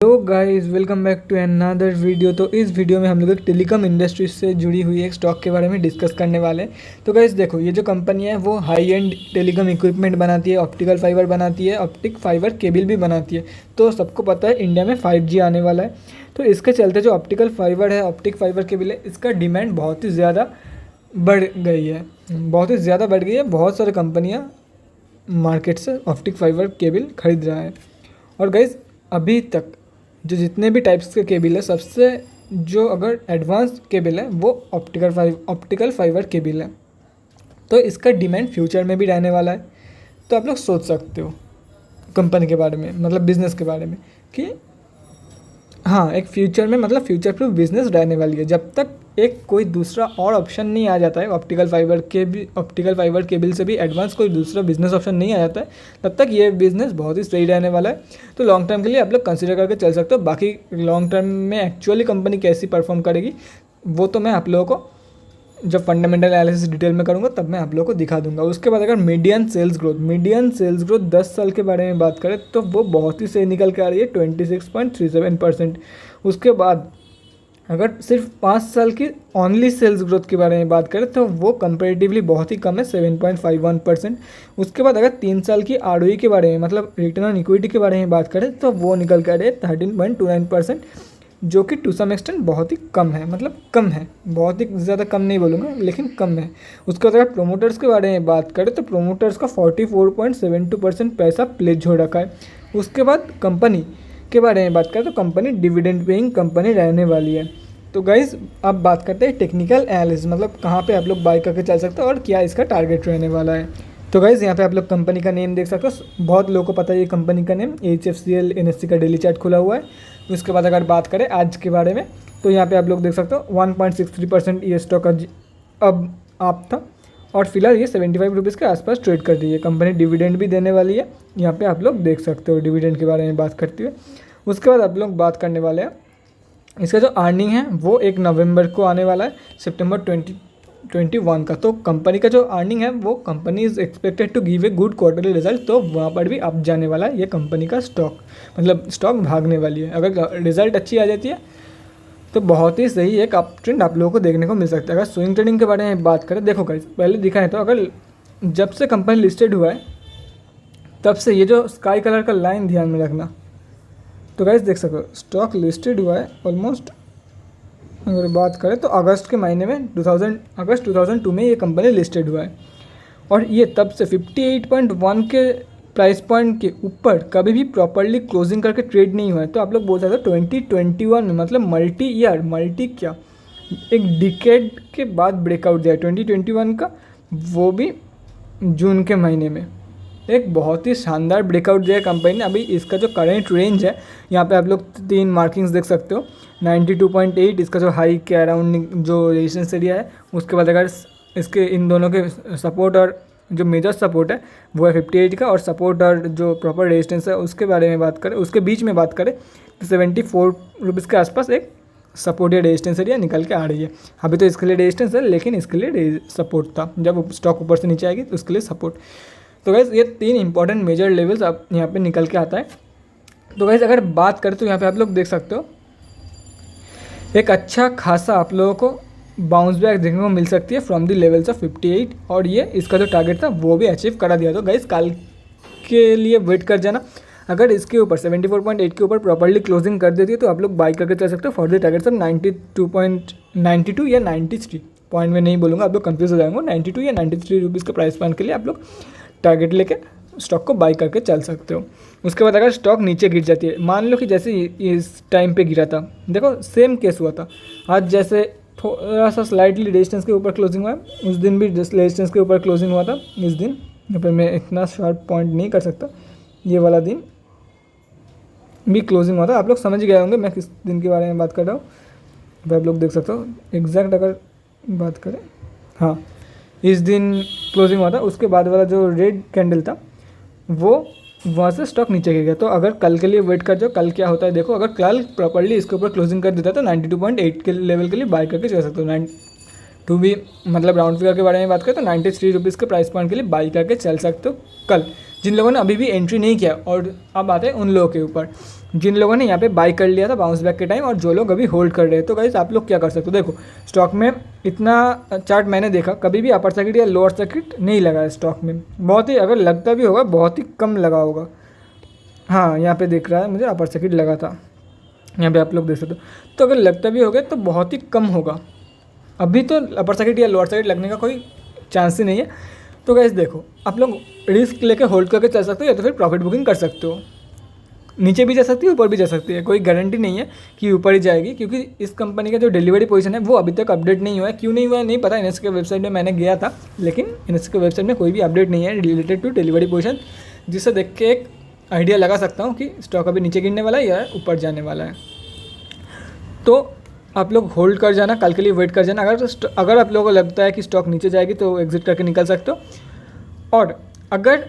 Hello guys, welcome back to another video. तो इस video में हम लोग एक टेलीकॉम इंडस्ट्री से जुड़ी हुई एक स्टॉक के बारे में डिस्कस करने वाले हैं। तो गाइस देखो, ये जो कंपनी है वो हाई एंड टेलीकॉम इक्विपमेंट बनाती है, ऑप्टिकल फाइबर बनाती है, ऑप्टिक फाइबर केबल भी बनाती है। तो सबको पता है इंडिया में 5G आने वाला है। तो इसके चलते जो ऑप्टिकल फाइबर है, ऑप्टिक फाइबर केबल है, इसका डिमांड बहुत ही ज़्यादा बढ़ गई है, बहुत ही ज़्यादा बढ़ गई है। बहुत सारी कंपनियाँ मार्केट से ऑप्टिक फाइबर केबल खरीद रहा है। और गाइस अभी तक जो जितने भी टाइप्स के केबल है, सबसे जो अगर एडवांस केबल है वो ऑप्टिकल फाइबर केबल है। तो इसका डिमांड फ्यूचर में भी रहने वाला है। तो आप लोग सोच सकते हो कंपनी के बारे में, मतलब बिज़नेस के बारे में, कि हाँ, एक फ्यूचर में मतलब फ्यूचर प्रूफ बिजनेस रहने वाली है। जब तक एक कोई दूसरा और ऑप्शन नहीं आ जाता है, ऑप्टिकल फाइबर केबल से भी एडवांस कोई दूसरा बिजनेस ऑप्शन नहीं आ जाता है, तब तक ये बिज़नेस बहुत ही सही रहने वाला है। तो लॉन्ग टर्म के लिए आप लोग कंसिडर करके चल सकते हो। बाकी लॉन्ग टर्म में एक्चुअली कंपनी कैसी परफॉर्म करेगी वो तो मैं आप लोगों को जब फंडामेंटल एनालिसिस डिटेल में करूँगा तब मैं आप लोगों को दिखा दूंगा। उसके बाद अगर मीडियन सेल्स ग्रोथ 10 साल के बारे में बात करें तो वो बहुत ही सही निकल के आ रही है, 26.37%। उसके बाद अगर सिर्फ 5 साल की ओनली सेल्स ग्रोथ के बारे में बात करें तो वो कंपेरेटिवली बहुत ही कम है, 7.51%। उसके बाद अगर 3 साल की ROE के बारे में, मतलब रिटर्न ऑन इक्विटी के बारे में बात करें तो वो निकल कर आ रही है 13.29%, जो कि टू सम एक्सटेंट बहुत ही कम है, मतलब कम है, बहुत ही ज़्यादा कम नहीं बोलूँगा लेकिन कम है। उसके बाद अगर प्रोमोटर्स के बारे में बात करें तो प्रोमोटर्स का 44.72% पैसा प्लेज हो रखा है। उसके बाद कंपनी के बारे में बात करें तो कंपनी डिविडेंड पेइंग कंपनी रहने वाली है। तो गाइज़ अब बात करते हैं टेक्निकल एनालिसिस, मतलब कहाँ पे आप लोग बाय करके चल सकते हो और क्या इसका टारगेट रहने वाला है। तो गाइज़ यहाँ पे आप लोग कंपनी का नेम देख सकते हो, बहुत लोगों को पता है ये कंपनी का नेम HFCL NSE का डेली चार्ट खुला हुआ है। उसके बाद अगर बात करें आज के बारे में तो यहाँ पे आप लोग देख सकते हो 1.63% ये स्टॉक अब आप था, और फिलहाल ये 75 रुपीज़ के आसपास ट्रेड कर रही है। कंपनी डिविडेंड भी देने वाली है, यहाँ पे आप लोग देख सकते हो डिविडेंड के बारे में बात करते हुए। उसके बाद आप लोग बात करने वाले हैं इसका जो अर्निंग है वो 1 नवंबर को आने वाला है, सितंबर 2021 का। तो कंपनी का जो अर्निंग है वो company is expected to give a good quarterly result. तो वहाँ पर भी अप जाने वाला है ये कंपनी का स्टॉक, मतलब स्टॉक भागने वाली है। अगर रिजल्ट अच्छी आ जाती है तो बहुत ही सही एक अप ट्रेंड आप लोगों को देखने को मिल सकता है। अगर स्विंग ट्रेडिंग के बारे में बात करें, देखो गाइस पहले दिखा है तो अगर जब से कंपनी लिस्टेड हुआ है तब से ये जो स्काई कलर का लाइन ध्यान में रखना। तो गाइस देख सको स्टॉक लिस्टेड हुआ है ऑलमोस्ट, अगर बात करें तो अगस्त के महीने में अगस्त 2002 में ये कंपनी लिस्टेड हुआ है, और ये तब से 58.1 के प्राइस पॉइंट के ऊपर कभी भी प्रॉपरली क्लोजिंग करके ट्रेड नहीं हुआ है। तो आप लोग बोल सकते हो 2021 में, मतलब मल्टी क्या एक डिकेड के बाद ब्रेकआउट दिया 2021 का, वो भी जून के महीने में एक बहुत ही शानदार ब्रेकआउट दिया कंपनी ने। अभी इसका जो करेंट रेंज है यहाँ पे आप लोग 3 मार्किंग्स देख सकते हो, 92.8 इसका जो हाई के अराउंड जो रेजिस्टेंस एरिया है। उसके बाद अगर इसके इन दोनों के सपोर्ट और जो मेजर सपोर्ट है वो है 58 का, और सपोर्ट और जो प्रॉपर रेजिस्टेंस है उसके बारे में बात करें, उसके बीच में बात करें तो 74 रुपीज़ के आसपास एक सपोर्ट या रेजिस्टेंस एरिया निकल के आ रही है। अभी तो इसके लिए रेजिस्टेंस है लेकिन इसके लिए सपोर्ट था, जब स्टॉक ऊपर से नीचे आएगी तो उसके लिए सपोर्ट। तो गाइज़ ये 3 इंपॉर्टेंट मेजर लेवल्स आप यहाँ पे निकल के आता है। तो गाइज़ अगर बात करें तो यहाँ पे आप लोग देख सकते हो एक अच्छा खासा आप लोगों को बाउंस बैक देखने को मिल सकती है फ्रॉम द लेवल्स ऑफ 58, और ये इसका जो टारगेट था वो भी अचीव करा दिया। तो गाइज़ कल के लिए वेट कर जाना, अगर इसके ऊपर 74.8 के ऊपर प्रॉपर्ली क्लोजिंग कर देती है तो आप लोग बाई करके चल सकते हो फॉर द टारगेट ऑफ 92 या 93 पॉइंट में नहीं बोलूँगा, आप लोग कंफ्यूज हो जाएंगे। 92 या 93 रुपीज़ के प्राइस पॉइंट के लिए आप लोग टारगेट लेके स्टॉक को बाई करके चल सकते हो। उसके बाद अगर स्टॉक नीचे गिर जाती है, मान लो कि जैसे इस टाइम पे गिरा था, देखो सेम केस हुआ था आज, जैसे थोड़ा सा स्लाइटली रेजिस्टेंस के ऊपर क्लोजिंग हुआ है, उस दिन भी रेजिस्टेंस के ऊपर क्लोजिंग हुआ था। इस दिन यहाँ पर मैं इतना शार्प पॉइंट नहीं कर सकता, ये वाला दिन भी क्लोजिंग हुआ था। आप लोग समझ गए होंगे मैं किस दिन के बारे में बात कर रहा हूँ, तो आप लोग देख सकते हो एग्जैक्ट अगर बात करें, हाँ इस दिन क्लोजिंग हुआ था। उसके बाद वाला जो रेड कैंडल था वो वहाँ से स्टॉक नीचे गिर गया। तो अगर कल के लिए वेट कर जाओ, कल क्या होता है देखो, अगर कल प्रॉपर्ली इसके ऊपर क्लोजिंग कर देता तो 92.8 के लेवल के लिए बाय करके चल सकते हो। टू भी मतलब राउंड फिगर के बारे में बात करें तो 93 रुपीज़ के प्राइस पॉइंट के लिए बाई करके चल सकते हो कल, जिन लोगों ने अभी भी एंट्री नहीं किया। और अब आते हैं उन लोगों के ऊपर जिन लोगों ने यहाँ पे बाई कर लिया था बाउंस बैक के टाइम और जो लोग अभी होल्ड कर रहे हैं। तो गाइस आप लोग क्या कर सकते हो, देखो स्टॉक में इतना चार्ट मैंने देखा कभी भी अपर सर्किट या लोअर सर्किट नहीं लगा है स्टॉक में, बहुत ही, अगर लगता भी होगा बहुत ही कम लगा होगा। हाँ यहाँ पे दिख रहा है मुझे अपर सर्किट लगा था, यहाँ पे आप लोग देख सकते हो। तो अगर लगता भी होगा तो बहुत ही कम होगा, अभी तो अपर सर्किट या लोअर सर्किट लगने का कोई चांस ही नहीं है। तो गाइस देखो आप लोग रिस्क लेके होल्ड करके चल सकते हो या तो फिर प्रॉफिट बुकिंग कर सकते हो। नीचे भी जा सकती है ऊपर भी जा सकती है, कोई गारंटी नहीं है कि ऊपर ही जाएगी, क्योंकि इस कंपनी का जो डिलीवरी पोजीशन है वो अभी तक अपडेट नहीं हुआ है। क्यों नहीं हुआ है नहीं पता, एनएससी के वेबसाइट में मैंने गया था लेकिन एनएससी के वेबसाइट में कोई भी अपडेट नहीं है रिलेटेड टू डिलीवरी पोजीशन, जिससे देख के एक आइडिया लगा सकता हूँ कि स्टॉक अभी नीचे गिरने वाला है या ऊपर जाने वाला है। तो आप लोग होल्ड कर जाना, कल के लिए वेट कर जाना। अगर आप लोगों को लगता है कि स्टॉक नीचे जाएगी तो एग्जिट करके निकल सकते हो, और अगर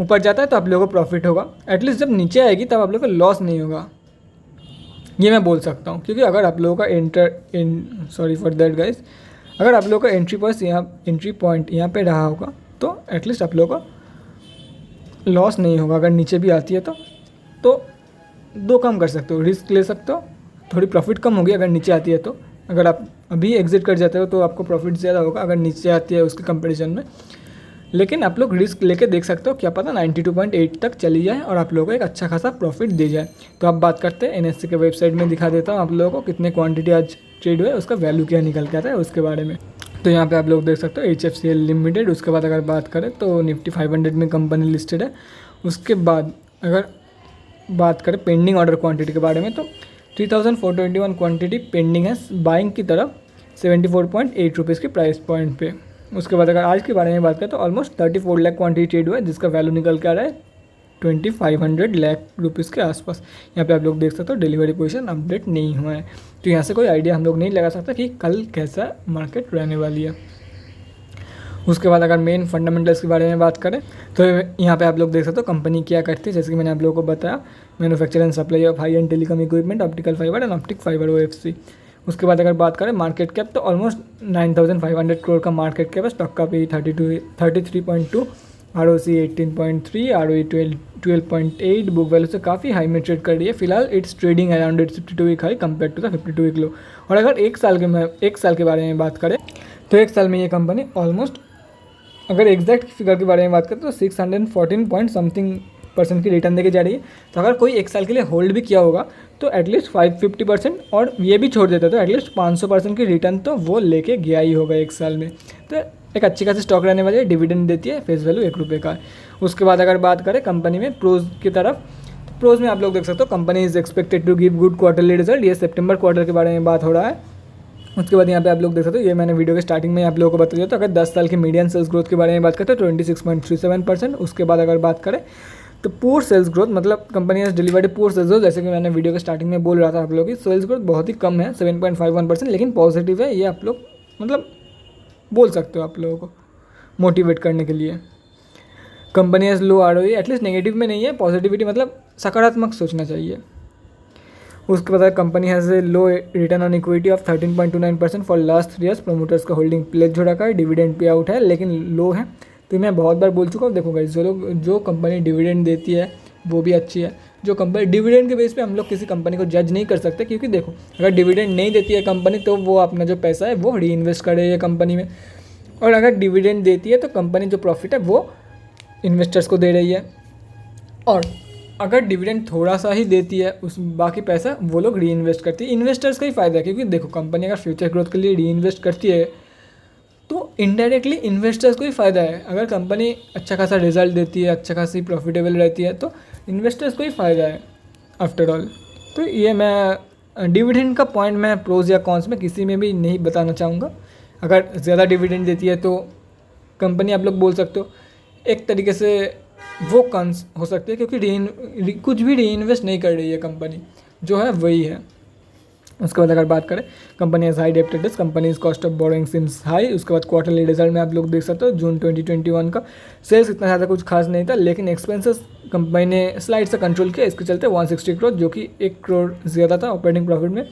ऊपर जाता है तो आप लोगों को प्रॉफिट होगा। एटलीस्ट जब नीचे आएगी तब आप लोगों को लॉस नहीं होगा, ये मैं बोल सकता हूँ। क्योंकि अगर आप लोगों का सॉरी फॉर दैट गाइस, अगर आप लोगों का एंट्री पॉइंट यहाँ पे रहा होगा तो एटलीस्ट आप लोगों का लॉस नहीं होगा। अगर नीचे भी आती है तो दो काम कर सकते हो, रिस्क ले सकते हो, थोड़ी प्रॉफिट कम होगी अगर नीचे आती है तो। अगर आप अभी एग्जिट कर जाते हो तो आपको प्रॉफिट ज़्यादा होगा अगर नीचे आती है उसके कंपैरिजन में। लेकिन आप लोग रिस्क लेके देख सकते हो, क्या पता 92.8 तक चली जाए और आप लोगों को एक अच्छा खासा प्रॉफिट दे जाए। तो आप बात करते हैं एनएससी के वेबसाइट में, दिखा देता हूँ आप लोगों को कितने क्वांटिटी आज ट्रेड हुए, उसका वैल्यू क्या निकल के आता है उसके बारे में। तो यहाँ पे आप लोग देख सकते हो HFCL लिमिटेड। उसके बाद अगर बात करें तो निफ्टी 500 में कंपनी लिस्टेड है। उसके बाद अगर बात करें पेंडिंग ऑर्डर क्वांटिटी के बारे में तो 3421 क्वांटिटी पेंडिंग है बाइंग की तरफ 74.8 रुपीज़ की प्राइस पॉइंट पे। उसके बाद अगर आज के बारे में बात करें तो ऑलमोस्ट 34 लाख क्वांटिटी ट्रेड हुआ है, जिसका वैल्यू निकल के आ रहा है 2500 लाख रुपीज़ के आसपास। यहाँ पे आप लोग देख सकते हो डिलीवरी पोजीशन अपडेट नहीं हुआ है, तो यहाँ से कोई आइडिया हम लोग नहीं लगा सकते कि कल कैसा मार्केट रहने वाली है। उसके बाद अगर मेन फंडामेंटल्स के बारे में बात करें तो यहाँ पे आप लोग देख सकते हो कंपनी क्या करती है। जैसे कि मैंने आप लोगों को बताया, manufacture and supply of high and telecom equipment, optical fibre and optic fibre OFC। उसके बाद अगर बात करें मार्केट कैप तो ऑलमोस्ट 9500 करोड़ का मार्केट कैप है। स्टॉक का भी 33.2, ROC 18.3, ROE 12.8, बुक वैल्यू से काफ़ी हाई में ट्रेड कर रही है। फिलहाल it's trading around its 52 week high compare to the 52 week low. और अगर एक साल के बारे में बात करें तो एक साल में ये कंपनी ऑलमोस्ट, अगर एग्जैक्ट फिगर के बारे में बात करें तो 614 पॉइंट समथिंग % की रिटर्न देके जा रही है। तो अगर कोई एक साल के लिए होल्ड भी किया होगा तो एटलीस्ट 550% और ये भी छोड़ देता तो एटलीस्ट 500% की रिटर्न तो वो लेके गया ही होगा एक साल में। तो एक अच्छी खासी स्टॉक रहने वाली है, डिविडेंड देती है, फेस वैल्यू 1 रुपये का है। उसके बाद अगर बात करें कंपनी में प्रोज की तरफ, तो प्रोज में आप लोग देख सकते हो company is expected to give good quarterly result. ये सितंबर क्वार्टर के बारे में बात हो रहा है। उसके बाद यहाँ पे आप लोग देख सकते हो, ये मैंने वीडियो के स्टार्टिंग में आप लोगों को बता दिया। तो अगर 10 साल की मीडियन सेल्स ग्रोथ के बारे में बात करते हैं तो 26.37%। उसके बाद अगर बात करें तो पुअर सेल्स ग्रोथ, मतलब company has delivered poor sales growth, जैसे कि मैंने वीडियो के स्टार्टिंग में बोल रहा था आप लोगों की सेल्स ग्रोथ बहुत ही कम है 7.51%, लेकिन पॉजिटिव है। ये आप लोग मतलब बोल सकते हो आप लोगों को मोटिवेट करने के लिए। Company has low ROE, at least negative में नहीं है, पॉजिटिविटी मतलब सकारात्मक सोचना चाहिए। उसके बाद company has a low return on equity of 13.29% for last 3 years. Promoters का होल्डिंग प्लेज हो रखा है, डिविडेंड पे आउट है लेकिन लो है। तो मैं बहुत बार बोल चुका हूँ, देखो गाइस जो कंपनी डिविडेंड देती है वो भी अच्छी है। जो कंपनी डिविडेंड के बेस पे हम लोग किसी कंपनी को जज नहीं कर सकते, क्योंकि देखो अगर डिविडेंड नहीं देती है कंपनी तो वो अपना जो पैसा है वो री इन्वेस्ट कर रही है कंपनी में, और अगर डिविडेंड देती है तो कंपनी जो प्रॉफिट है वो इन्वेस्टर्स को दे रही है। और अगर डिविडेंड थोड़ा सा ही देती है उस बाकी पैसा वो लोग री इन्वेस्ट करती है, इन्वेस्टर्स का ही फ़ायदा है। क्योंकि देखो कंपनी अगर फ्यूचर ग्रोथ के लिए री इन्वेस्ट करती है तो इनडायरेक्टली इन्वेस्टर्स को ही फ़ायदा है। अगर कंपनी अच्छा खासा रिजल्ट देती है, अच्छा खासी प्रॉफिटेबल रहती है तो इन्वेस्टर्स को ही फ़ायदा है आफ्टर ऑल। तो ये मैं डिविडेंड का पॉइंट मैं प्रोज या कॉन्स में किसी में भी नहीं बताना चाहूँगा। अगर ज़्यादा डिविडेंड देती है तो कंपनी आप लोग बोल सकते हो एक तरीके से वो कॉन्स हो सकती है, क्योंकि कुछ भी री इन्वेस्ट नहीं कर रही है कंपनी, जो है वही है। उसके बाद अगर बात करें कंपनी एज हाई डेप्टेडस, company cost of borrowing seems high. उसके बाद क्वार्टरली रिजल्ट में आप लोग देख सकते हो जून 2021 का सेल्स इतना ज़्यादा कुछ खास नहीं था, लेकिन एक्सपेंसेस कंपनी ने स्लाइड से कंट्रोल किया। इसके चलते 160 करोड़ जो कि 1 करोड़ ज़्यादा था ऑपरेटिंग प्रॉफिट में।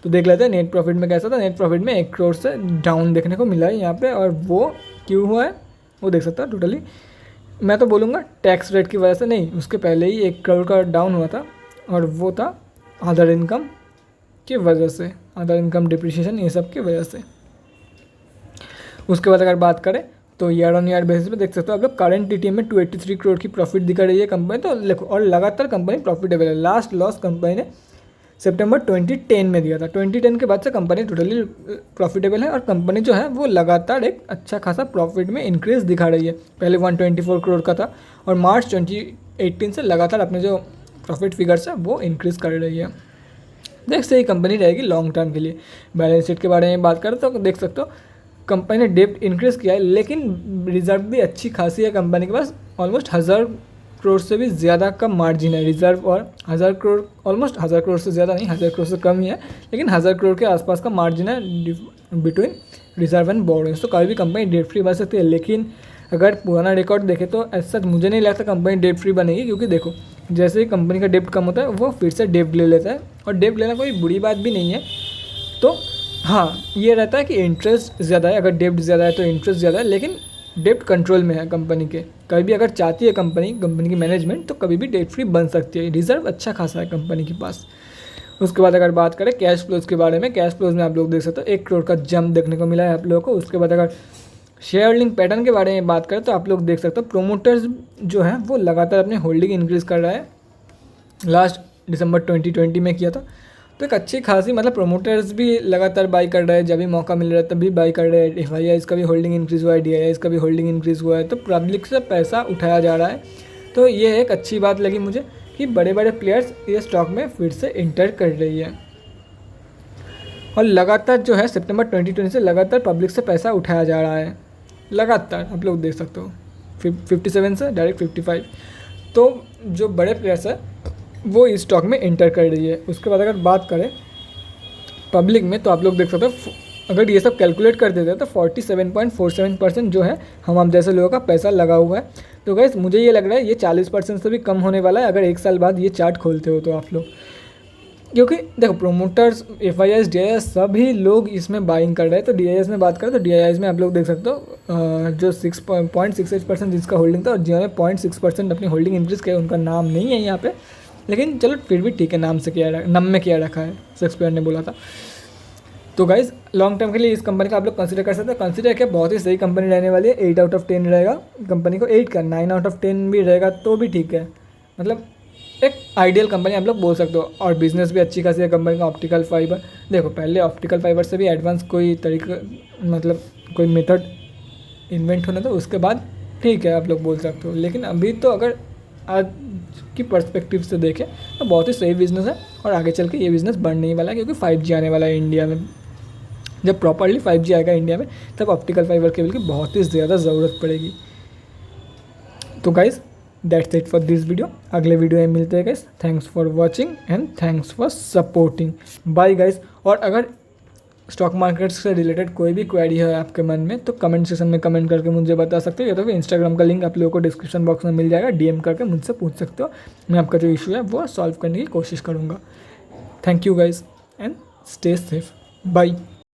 तो देख लेते हैं नेट प्रॉफिट में कैसा था। नेट प्रॉफिट में 1 करोड़ से डाउन देखने को मिला है यहाँ पे, और वो क्यों हुआ है वो देख सकता है। टोटली मैं तो बोलूँगा टैक्स रेट की वजह से नहीं, उसके पहले ही 1 करोड़ का डाउन हुआ था, और वो था अदर इनकम की वजह से, अदर इनकम डिप्रिशिएशन ये सब की वजह से। उसके बाद अगर बात करें तो ईयर ऑन ईयर बेसिस पे देख सकते हो आप लोग करंट टीटीएम में 283 करोड़ की प्रॉफिट दिखा रही है कंपनी। तो देखो और लगातार कंपनी प्रॉफिटेबल है। लास्ट लॉस कंपनी ने सितंबर 2010 में दिया था। 2010 के बाद से कंपनी टोटली प्रॉफिटेबल है और कंपनी जो है वो लगातार एक अच्छा खासा प्रॉफिट में इंक्रीज दिखा रही है। पहले 124 करोड़ का था और मार्च 2018 से लगातार अपने जो प्रॉफिट फिगर्स है वो इंक्रीज़ कर रही है। देख सही कंपनी रहेगी लॉन्ग टर्म के लिए। बैलेंस शीट के बारे में बात करें तो देख सकते हो कंपनी ने डेप्ट इंक्रीज़ किया है, लेकिन रिजर्व भी अच्छी खासी है कंपनी के पास। ऑलमोस्ट 1000 करोड़ से भी ज़्यादा का मार्जिन है रिजर्व, और 1000 करोड़ ऑलमोस्ट 1000 करोड़ से ज़्यादा नहीं, 1000 करोड़ से कम ही है, लेकिन 1000 करोड़ के आसपास का मार्जिन है बिटवीन रिजर्व एंड बोरोइंग्स। तो कभी भी कंपनी डेट फ्री बन सकती है, लेकिन अगर पुराना रिकॉर्ड देखें तो ऐसा मुझे नहीं लगता कंपनी डेट फ्री बनेगी, क्योंकि देखो जैसे ही कंपनी का डेप्ट कम होता है वो फिर से डेप्ट ले लेता है, और डेप्ट लेना कोई बुरी बात भी नहीं है। तो हाँ, ये रहता है कि इंटरेस्ट ज़्यादा है, अगर डेप्ट ज़्यादा है तो इंटरेस्ट ज़्यादा है, लेकिन डेप्ट कंट्रोल में है कंपनी के। कभी भी अगर चाहती है कंपनी की मैनेजमेंट तो कभी भी डेट फ्री बन सकती है। रिजर्व अच्छा खासा है कंपनी के पास। उसके बाद अगर बात करें कैश फ्लोज के बारे में, कैश फ्लोज में आप लोग देख सकते हो 1 करोड़ का जंप देखने को मिला है आप लोगों को। उसके बाद अगर शेयर होल्डिंग पैटर्न के बारे में बात करें तो आप लोग देख सकते हो प्रोमोटर्स जो है वो लगातार अपनी होल्डिंग इंक्रीज़ कर रहा है। लास्ट दिसंबर 2020 में किया था, तो एक अच्छी खासी मतलब प्रोमोटर्स भी लगातार बाई कर रहे हैं, जब भी मौका मिल रहा है तभी बाई कर रहे हैं। FIIs का भी होल्डिंग इंक्रीज़ हुआ है, DIIs का भी होल्डिंग इंक्रीज़ हुआ है, तो पब्लिक से पैसा उठाया जा रहा है। तो ये एक अच्छी बात लगी मुझे कि बड़े बड़े प्लेयर्स ये स्टॉक में फिर से इंटर कर रही है, और लगातार जो है सितंबर 2020 से लगातार पब्लिक से पैसा उठाया जा रहा है। लगातार आप लोग देख सकते हो 57 से डायरेक्ट 55। तो जो बड़े प्लेयर्स है वो इस स्टॉक में इंटर कर रही है। उसके बाद अगर बात करें पब्लिक में तो आप लोग देख सकते हो अगर ये सब कैलकुलेट कर देते हैं तो 47.47% जो है हम जैसे लोगों का पैसा लगा हुआ है। तो गाइस मुझे ये लग रहा है ये 40% से भी कम होने वाला है अगर 1 साल बाद ये चार्ट खोलते हो तो आप लोग, क्योंकि देखो प्रोमोटर्स FIIs DIIs सभी लोग इसमें बाइंग कर रहे हैं। तो DIIs में बात करें तो DIIs में आप लोग देख सकते हो जो 6.68% जिसका होल्डिंग था और जिन्होंने 0.6% अपनी होल्डिंग इंक्रीज़ किया, उनका नाम नहीं है यहाँ पे, लेकिन चलो फिर भी ठीक है, नाम में किया रखा है, शेक्सपियर ने बोला था। तो गाइज लॉन्ग टर्म के लिए इस कंपनी का आप लोग कंसिडर कर सकते हैं। कंसिडर क्या, बहुत ही सही कंपनी रहने वाली है। 8 आउट ऑफ 10 रहेगा कंपनी को, 8 का 9 आउट ऑफ 10 भी रहेगा तो भी ठीक है, मतलब एक आइडियल कंपनी आप लोग बोल सकते हो। और बिजनेस भी अच्छी खासी है कंपनी का। ऑप्टिकल फाइबर देखो, पहले ऑप्टिकल फाइबर से भी एडवांस कोई तरीका मतलब कोई मेथड इन्वेंट होना था, उसके बाद ठीक है आप लोग बोल सकते हो, लेकिन अभी तो अगर आज की पर्सपेक्टिव से देखें तो बहुत ही सही बिज़नेस है। और आगे चल के ये बिज़नेस बढ़ने ही वाला है, क्योंकि 5G आने वाला है इंडिया में। जब प्रॉपरली 5G आएगा इंडिया में तब ऑप्टिकल फाइबर केबल की बहुत ही ज़्यादा ज़रूरत पड़ेगी। तो guys that's it for this video. अगले वीडियो में मिलते हैं guys. Thanks for watching and thanks for supporting. Bye guys. और अगर स्टॉक मार्केट से रिलेटेड कोई भी क्वेरी है आपके मन में तो कमेंट सेक्शन में कमेंट करके मुझे बता सकते हो, या तो फिर इंस्टाग्राम का लिंक आप लोगों को डिस्क्रिप्शन बॉक्स में मिल जाएगा, DM करके मुझसे पूछ सकते हो। मैं आपका जो इशू है वो सॉल्व करने की कोशिश करूँगा। Thank you guys and stay safe. Bye.